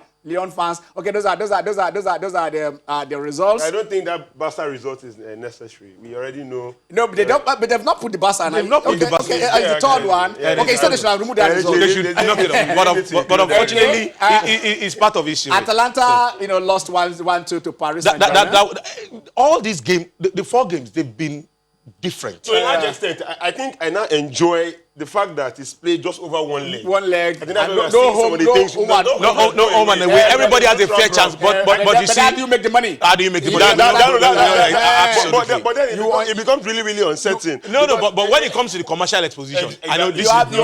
fans, okay, those are the results. I don't think that Barca result is necessary. We already know. No, but they've not put the Barca. They've not put the Barca. Okay, the third one. Okay, so they should have removed that result. They should knock it off. But unfortunately, it's part of history. Atalanta, lost 1-2 to Paris. All these games, the 4 games, they've been different. To a large extent, I think I now enjoy the fact that it's played just over one leg. One leg. I think no home and away. Everybody has a fair chance, but you see, how do you make the money? How do you make the money? Absolutely. But then it becomes really, really uncertain. But when it comes to the commercial exposition, I know this you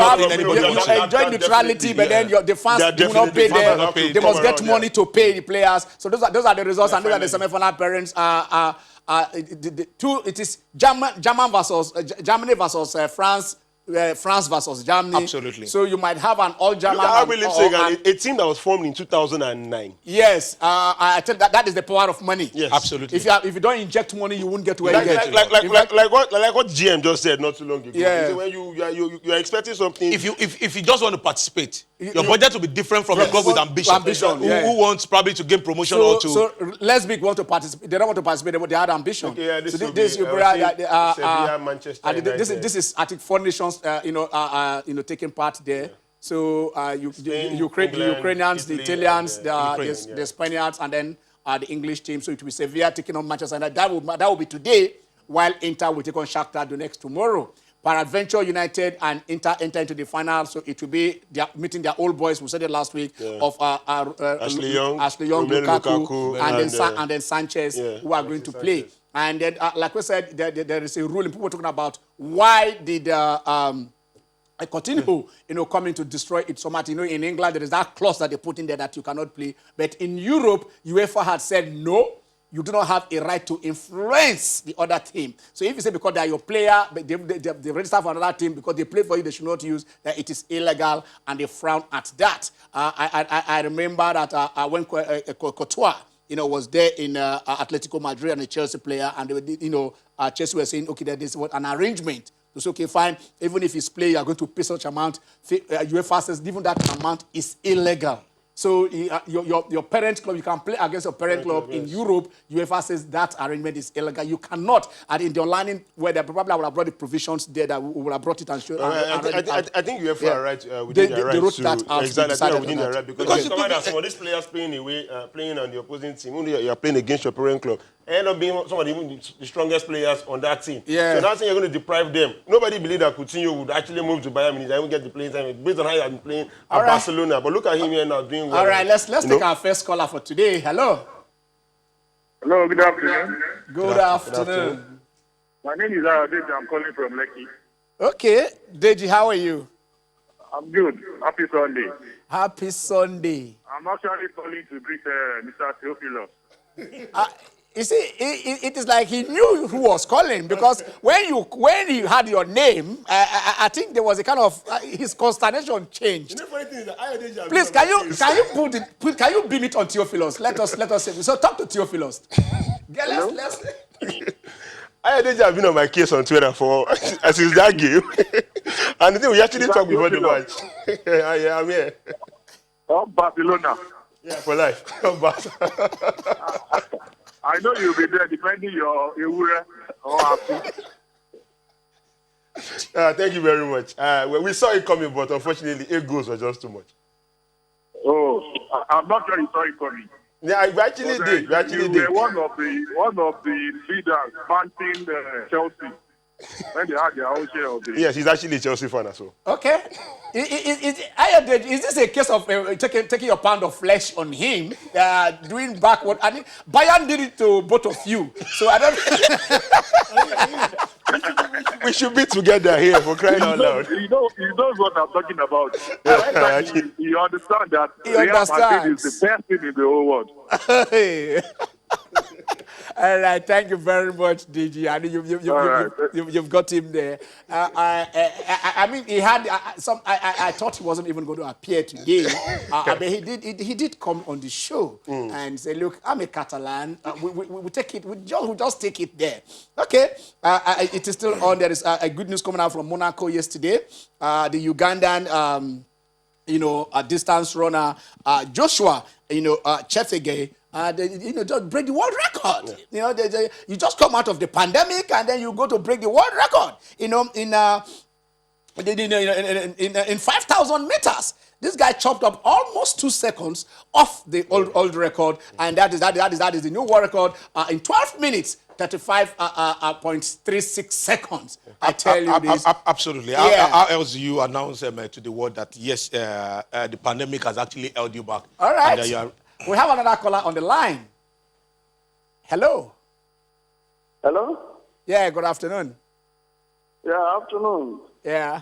enjoy neutrality, but then the fans do not pay them. They must get money to pay the players. So those are the results, and those are the semi-final parents. It is Germany versus France. France versus Germany. Absolutely. So you might have an all-German. A team that was formed in 2009. Yes, I tell that is the power of money. Yes, absolutely. If you don't inject money, you won't get to where you get. Like what GM just said not too long ago. Yeah. When you are expecting something. If you just want to participate, your budget will be different from a club with ambition. Who wants probably to gain promotion or to. So Lesbic want to participate. They don't want to participate, but they had ambition. Okay, yeah, this Sevilla, Manchester United. This is I think 4 nations. Taking part there. So Spain, the Ukrainians, Italy, the Italians, the Spaniards, and then the English team. So it will be Sevilla taking on Manchester United. That will be today, while Inter will take on Shakhtar the next tomorrow. Peradventure United and Inter enter into the final, so it will be meeting their old boys. We said it last week of Ashley Young, Lukaku, and then Sanchez, who are going to play. And then, like we said, there is a rule, and people were talking about why did Coutinho, coming to destroy it so much. In England, there is that clause that they put in there that you cannot play. But in Europe, UEFA had said, no, you do not have a right to influence the other team. So if you say because they are your player, but they register for another team because they play for you, they should not use, that it is illegal, and they frown at that. I remember that when Courtois, was there in Atletico Madrid and a Chelsea player, and they Chelsea were saying, okay, there is an arrangement. It's okay, fine. Even if he's playing, you are going to pay such amount. UEFA says even that amount is illegal. So your parent club, you can play against your parent club in Europe. UEFA says that arrangement is illegal. You cannot. And in the online, where they probably would have brought the provisions there, that would have brought it and showed. I think UEFA are right within their right. They wrote that out. Exactly, within their right. Because you come out some of these players playing away, playing on the opposing team, only you are playing against your parent club, end up being some of the strongest players on that team. Yeah. So that's you're going to deprive them. Nobody believed that Coutinho would actually move to Bayern Munich and even get the playing time based on how he has been playing at Barcelona. But look at him here now doing well. All right, let's take our first caller for today. Hello. Hello, good afternoon. Good afternoon. My name is Ayodele. I'm calling from Lekki. Okay, Deji, how are you? I'm good. Happy Sunday. Happy Sunday. I'm actually calling to greet Mr. Theophilus. You see, it is like he knew who was calling, because when he had your name, I think there was a kind of his consternation changed. Please, can you beam it on Theophilus? Let us say. So talk to Theophilus. Yeah, let's. Ayodeji have been on my case on Twitter for since that game. And the thing we actually talked before the match. Yeah, I'm here. Oh, Barcelona. Yeah, for life. I know you'll be there defending your Ewure or Happy. Thank you very much. We saw it coming, but unfortunately, 8 goals were just too much. Oh, I'm not sure you saw it coming. Yeah, we actually did. We actually did. One of the leaders banting Chelsea when they had their own share of it. Yes, he's actually a Chelsea fan as well. Okay. Is this a case of taking your pound of flesh on him, doing backward? I mean, Bayern did it to both of you. So I don't. We should be together here for crying out loud. He knows what I'm talking about. He understands that Real Madrid is the best team in the whole world. All right, thank you very much, DG. I mean, you've got him there. I mean, he had some. I thought he wasn't even going to appear today, but he did come on the show and say, "Look, I'm a Catalan. We take it. We just take it there." Okay, it is still on. There is a good news coming out from Monaco yesterday. The Ugandan, a distance runner, Joshua, Cheptegei. Just break the world record. Yeah. You just come out of the pandemic and then you go to break the world record. In 5,000 meters, this guy chopped up almost 2 seconds off the old record, and that is the new world record in 12 minutes. 35.36 seconds. I tell you this. Absolutely. Yeah. How else do you announce to the world that yes, the pandemic has actually held you back? All right. We have another caller on the line. Hello. Hello? Yeah, good afternoon. Yeah, afternoon. Yeah.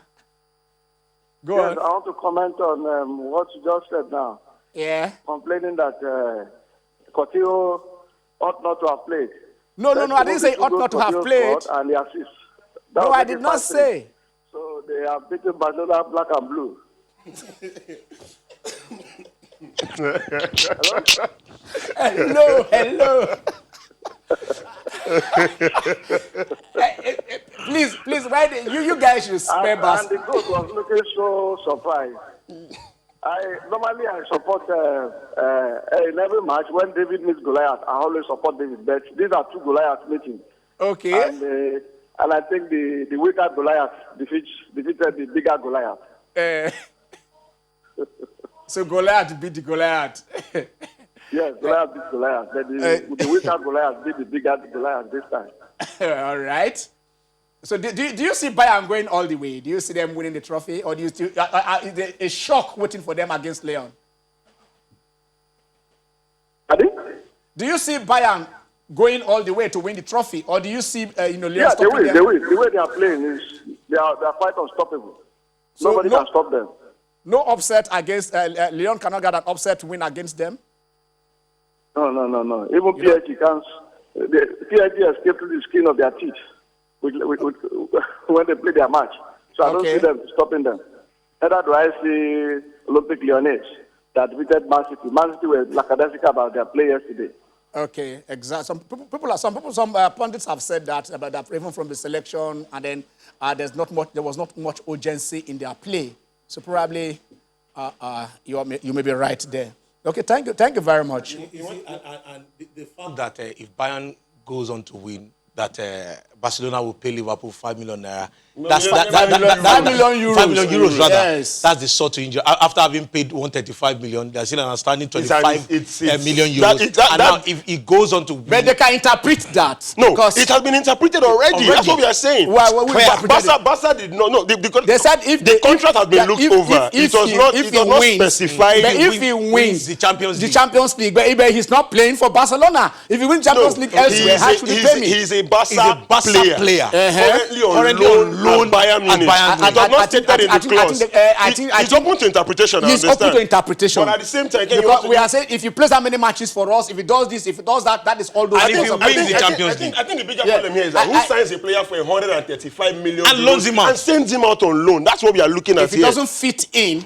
Go Yes, on. I want to comment on what you just said now. Yeah. Complaining that Coutinho ought not to have played. No, I didn't say ought not to have played. And the assist. No, I did not say. So they have beaten Barcelona black and blue. Hello. Please, write it. You guys should spare us. And the coach was looking so surprised. Normally I support in every match when David meets Goliath. I always support David, but these are 2 Goliath meetings. Okay. And I think the weaker Goliath defeated the bigger Goliath. So Goliath beat the Goliath. Yes, Goliath beat Goliath. But the weaker Goliath beat the bigger Goliath this time. All right. So do you see Bayern going all the way? Do you see them winning the trophy? Or do you still, is there a shock waiting for them against Leon? Pardon? Do you see Bayern going all the way to win the trophy? Or do you see Leon Yeah, stopping them? they will. The way they are playing is they are quite unstoppable. So Nobody can stop them. No upset against Leon cannot get an upset win against them? No. Even PSG can't. PSG escaped through the skin of their teeth when they play their match. So I don't see them stopping them. Neither do I see Olympic Lyonnais that defeated Man City. Man City were lackadaisical about their play yesterday. Okay, exactly. Some pundits have said that about that even from the selection, and then there was not much urgency in their play. So probably you may be right there. Okay, thank you very much. And the fact that if Bayern goes on to win, that Barcelona will pay Liverpool 5 million naira. €5 million. 5 million euros, rather. Yes. That's the sort to injure. After having paid 135 million, they're still outstanding 25 million euros. And now, if it goes on to... But they can interpret that. No, it has been interpreted already. That's what we are saying. Barca did not. No, they said if the contract has been looked over, it was not specified. But if he wins the Champions League, but he's not playing for Barcelona. If he wins Champions League elsewhere, how should he pay me? He's a Barca player. Currently on loan Bayern Munich. It was not stated in the clause. It's open to interpretation. It's open to interpretation. But at the same time, we are saying if you play that many matches for us, if he does this, if he does that, that is all those. And if he wins the Champions League, I think the bigger problem here is that who signs a player for 135 million and loans him out and sends him out on loan? That's what we are looking at here. If it doesn't fit in,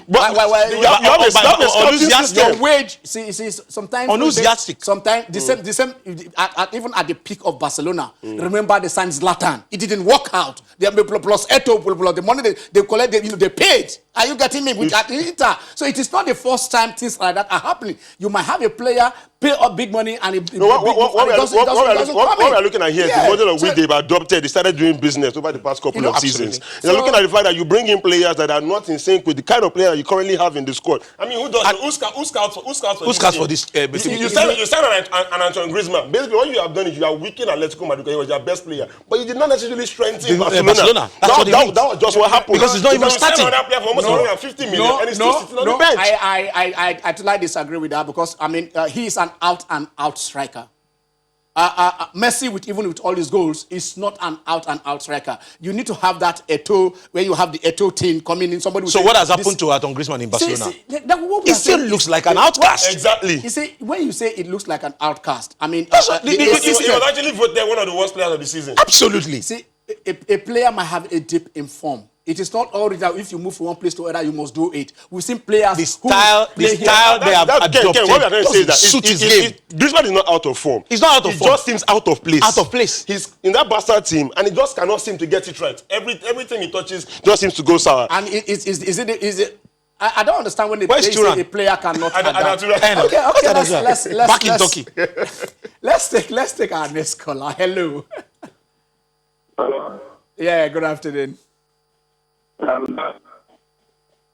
your wage. See, sometimes the same. Even at the peak of Barcelona, remember they signed Zlatan. It didn't work out. They plus Eto, plus the money they collect, they paid. Are you getting me? With Inter. So it is not the first time things like that are happening. You might have a player pay up big money and what we are looking at here is the model of which they've adopted. They started doing business over the past couple of seasons. They're looking at the fact that you bring in players that are not in sync with the kind of player you currently have in the squad. I mean, who scouts for this? You sign an Antoine Griezmann. Basically, what you have done is you are weakening Atletico Madrid because he was your best player, but you did not necessarily strengthen Barcelona. That was just what happened. Because it's not even starting. Player for almost 150 million and he's still sitting on the bench. I totally disagree with that because I mean he is an out-and-out striker. Messi, even with all his goals, is not an out-and-out striker. You need to have that Eto'o, where you have the Eto'o team coming in. Somebody. So what has happened to Antoine Griezmann in Barcelona? It still looks like an outcast. Exactly. You see, when you say it looks like an outcast, I mean, he was actually voted one of the worst players of the season. Absolutely. See, a player might have a dip in form. It is not all that if you move from one place to another, you must do it. We've seen players the style they have adopted. What we are trying to say is that suit his game. Griezmann is not out of form. He's not out of form. He just seems out of place. Out of place. He's in that Barca team, and he just cannot seem to get it right. Everything he touches just seems to go sour. And is it? I don't understand when they say a player cannot adapt. Okay, let's back in Turkey. Let's take our next caller. Hello. Hello. Yeah, good afternoon.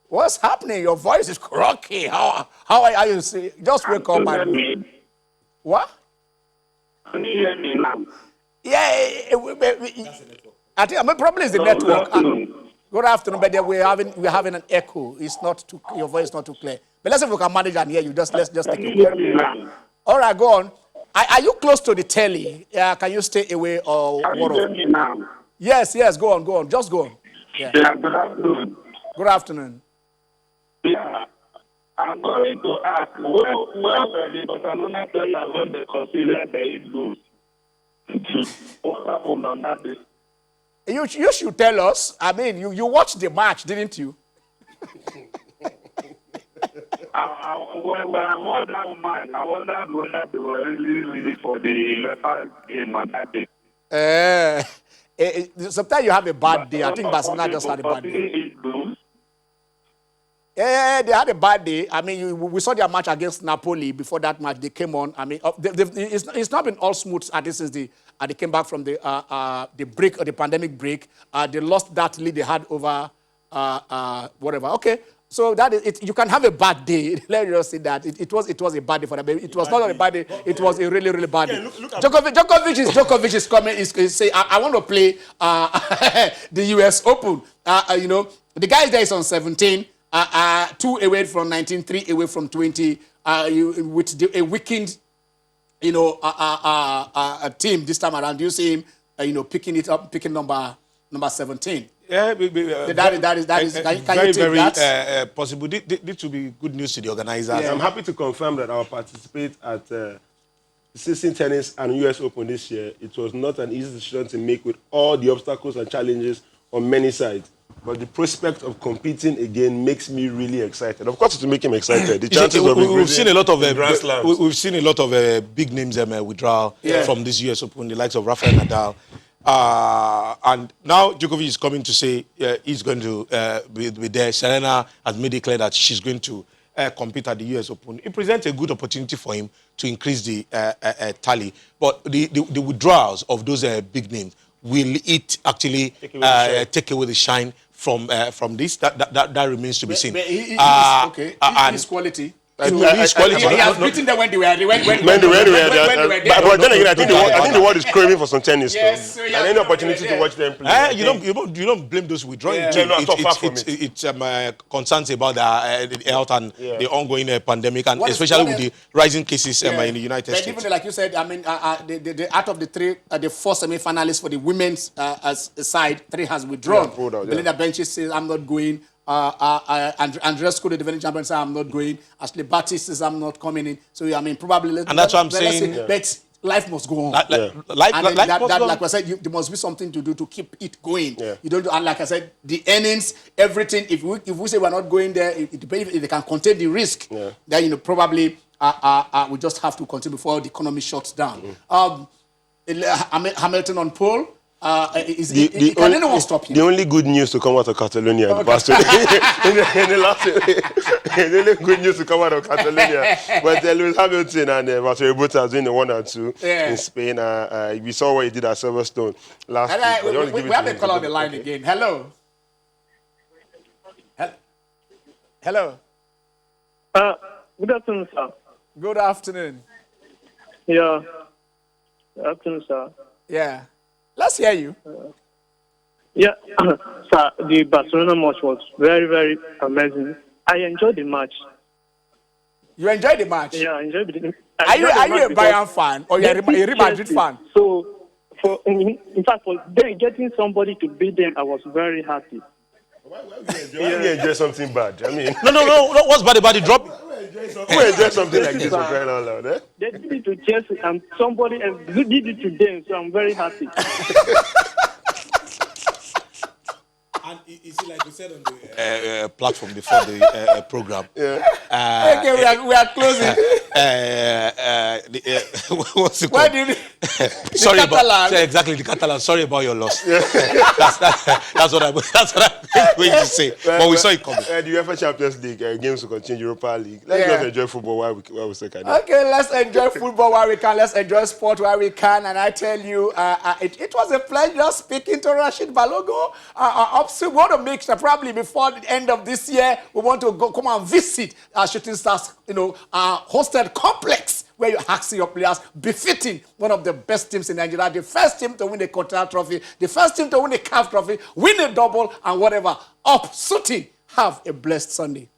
What's happening? Your voice is croaky. How are you? Just wake up and... What? Can you hear me now? Yeah, I think probably it's the network. Good afternoon, but we're having an echo. It's not too, your voice is not too clear. But let's see if we can manage and hear you. Let's just take it. All right, go on. Are you close to the telly? Can you stay away or what? Can you hear me now? Yes, go on. Just go on. Yeah, good afternoon. Good afternoon. Yeah, I'm going to ask, where were the Barcelona players when they considered the goals? What happened on that day? You should tell us. I mean, you watched the match, didn't you? When I watched that match, I wondered whether they were really for the game on that day. Sometimes you have a bad day. I think Barcelona just had a bad day. Yeah, they had a bad day. I mean, we saw their match against Napoli. Before that match, they came on. I mean, it's not been all smooth since they came back from the break or the pandemic break. They lost that lead they had over whatever. Okay, so that is it. You can have a bad day. Let me just say that it was a bad day for them. It was not a bad day. It was a really, really bad day. Djokovic is coming. Is say I want to play the U.S. Open. The guy there is on 17. 2 away from 19, 3 away from 20. With a weakened, a team this time around. You see him, picking number 17. Yeah, that is. Can very, you take very that? possible. This will be good news to the organizers. Yeah. I'm happy to confirm that I will participate at the Season Tennis and US Open this year. It was not an easy decision to make with all the obstacles and challenges on many sides. But the prospect of competing again makes me really excited. Of course, it will make him excited. The chances of we've seen a lot of Grand Slams. We've seen a lot of big names withdraw from this US Open, the likes of Rafael Nadal. And now Djokovic is coming to say he's going to be there. Serena has made it clear that she's going to compete at the US Open. It presents a good opportunity for him to increase the tally. But the withdrawals of those big names will it actually take away the shine from this? That remains to be seen. But he okay. His quality. His quality. He has beaten them when they were there. But then again, I think the world is craving for some tennis. Yes, and any opportunity to watch them play. You don't blame those withdrawing. It's concerns about the health and the ongoing pandemic, and especially with the rising cases in the United States. Even like you said, I mean, out of the three, the four semi-finalists for the women's side, three has withdrawn. Belinda Bencic says, "I'm not going." Andrescu, the defending champion, said, "I'm not going." Ashley Barty says, "I'm not coming in." So, I mean, probably... And that's what I'm saying. But life must go on. Like I said, there must be something to do to keep it going. You don't, and like I said, the earnings, everything, if we say we're not going there, it depends if they can contain the risk. Then, probably we just have to continue before the economy shuts down. Hamilton on pole. Can anyone stop him? The only good news to come out of Catalonia in the past the only good news to come out of Catalonia. But Lewis Hamilton and Valtteri Bottas doing the 1 and 2 in Spain. We saw what he did at Silverstone last week. We have a call on the line again. Hello. Hello. Good afternoon, sir. Good afternoon. Yeah. Good afternoon, sir. Yeah. Let's hear you. Sir, the Barcelona match was very, very amazing. I enjoyed the match. You enjoyed the match? Yeah, I enjoyed it. Are you a Bayern fan or you're a Real Madrid fan? So, in fact, for them getting somebody to beat them, I was very happy. Why you enjoy something bad? I mean, no. What's bad about the drop? Who enjoy something like this for crying out loud? Eh? They did it to Chelsea, and somebody else did it to them, so I'm very happy. And you see, like we said on the platform before the program. Okay, we are closing. What's it Why called? did Sorry about exactly the Catalan. Sorry about your loss. That's what I'm going to say. But we saw it coming. The UEFA Champions League games will continue. Europa League. Let's just enjoy football while we say kind of. Okay, let's enjoy football while we can. Let's enjoy sport while we can. And I tell you, it was a pleasure speaking to Rashid Balogo. We want to make sure probably before the end of this year, we want to come and visit Shooting Stars, hosted complex where you ask your players befitting one of the best teams in Nigeria, the first team to win the Continental Trophy, the first team to win the CAF Trophy, win a double and whatever. Up, Shooting. Have a blessed Sunday.